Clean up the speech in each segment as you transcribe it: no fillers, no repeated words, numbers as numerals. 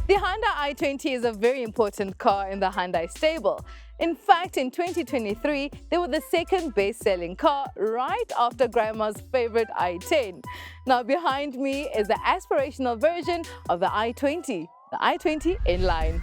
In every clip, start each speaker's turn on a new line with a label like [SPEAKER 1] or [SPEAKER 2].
[SPEAKER 1] The Hyundai i20 is a very important car in the Hyundai stable. In fact, in 2023, they were the second best-selling car right after Grandma's favorite i10. Now behind me is the aspirational version of the i20, the i20 Inline.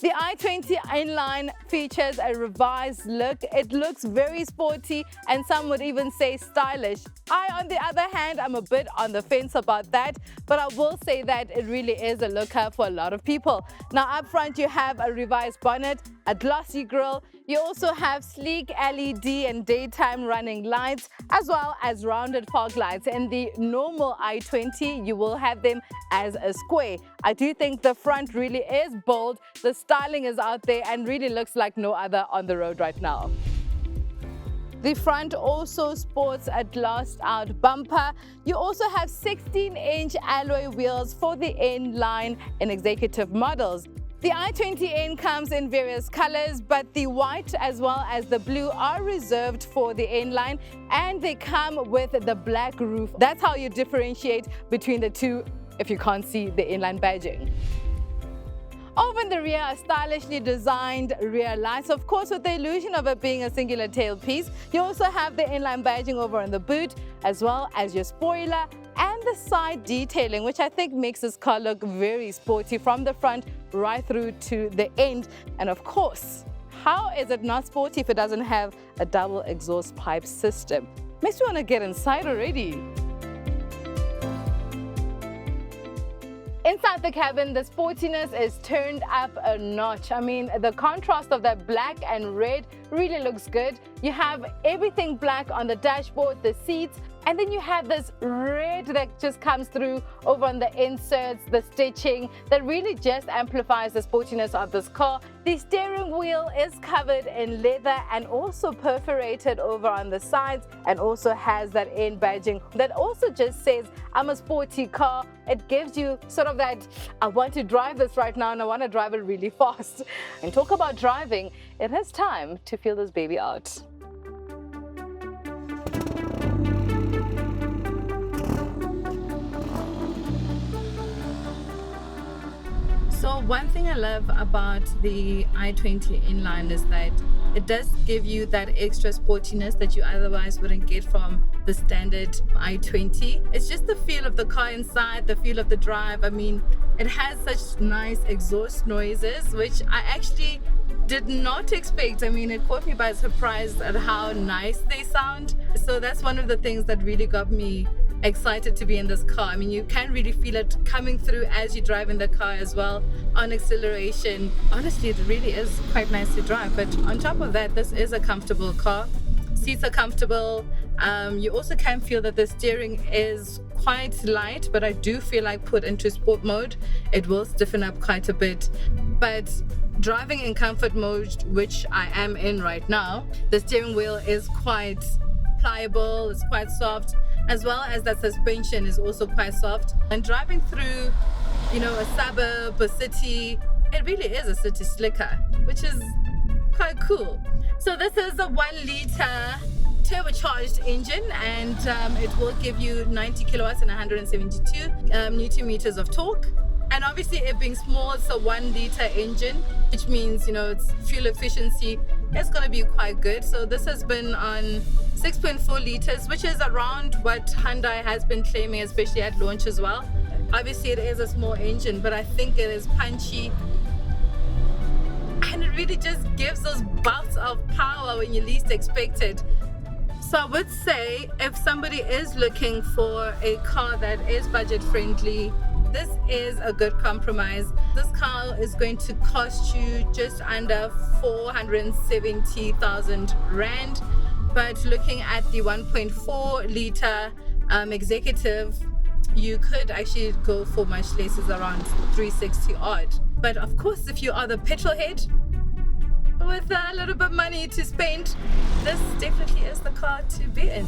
[SPEAKER 1] The i20 Inline features a revised look. It looks very sporty and some would even say stylish. I, on the other hand, am a bit on the fence about that, but I will say that it really is a looker for a lot of people. Now up front you have a revised bonnet, a glossy grille. You also have sleek LED and daytime running lights, as well as rounded fog lights. In the normal i20, you will have them as a square. I do think the front really is bold. The styling is out there and really looks like no other on the road right now. The front also sports a glassed out bumper. You also have 16-inch alloy wheels for the N-line in executive models. The i20N comes in various colors, but the white as well as the blue are reserved for the N-line, and they come with the black roof. That's how you differentiate between the two if you can't see the N-line badging. Over in the rear are stylishly designed rear lights, of course with the illusion of it being a singular tailpiece. You also have the inline badging over on the boot, as well as your spoiler and the side detailing, which I think makes this car look very sporty from the front right through to the end. And of course, how is it not sporty if it doesn't have a double exhaust pipe system? Makes me want to get inside already. Inside the cabin, the sportiness is turned up a notch. I mean, the contrast of that black and red really looks good. You have everything black on the dashboard, the seats, and then you have this red that just comes through over on the inserts, the stitching, that really just amplifies the sportiness of this car. The steering wheel is covered in leather and also perforated over on the sides, and also has that N badging that also just says, I'm a sporty car. It gives you sort of that, I want to drive this right now and I want to drive it really fast. And talk about driving, it is time to feel this baby out. So one thing I love about the i20 Inline is that it does give you that extra sportiness that you otherwise wouldn't get from the standard i20. It's just the feel of the car inside, the feel of the drive. I mean, it has such nice exhaust noises, which I actually did not expect. I mean, it caught me by surprise at how nice they sound. So that's one of the things that really got me excited to be in this car. I mean, you can really feel it coming through as you drive in the car as well on acceleration. Honestly, it really is quite nice to drive. But on top of that, this is a comfortable car. Seats are comfortable. You also can feel that the steering is quite light, but I do feel like put into sport mode, it will stiffen up quite a bit. But driving in comfort mode, which I am in right now, the steering wheel is quite pliable, it's quite soft, as well as that suspension is also quite soft. And driving through, you know, a suburb, a city, it really is a city slicker, which is quite cool. So this is a 1-liter turbocharged engine, and it will give you 90 kilowatts and 172 newton meters of torque. And obviously it being small, it's a 1-liter engine, which means, you know, its fuel efficiency is going to be quite good. So this has been on 6.4 liters, which is around what Hyundai has been claiming, especially at launch as well. Obviously it is a small engine, but I think it is punchy. And it really just gives those bouts of power when you least expect it. So I would say if somebody is looking for a car that is budget friendly, this is a good compromise. This car is going to cost you just under 470,000 Rand. But looking at the 1.4 liter executive, you could actually go for much less, is around 360 odd. But of course, if you are the petrol head with a little bit of money to spend, this definitely is the car to be in.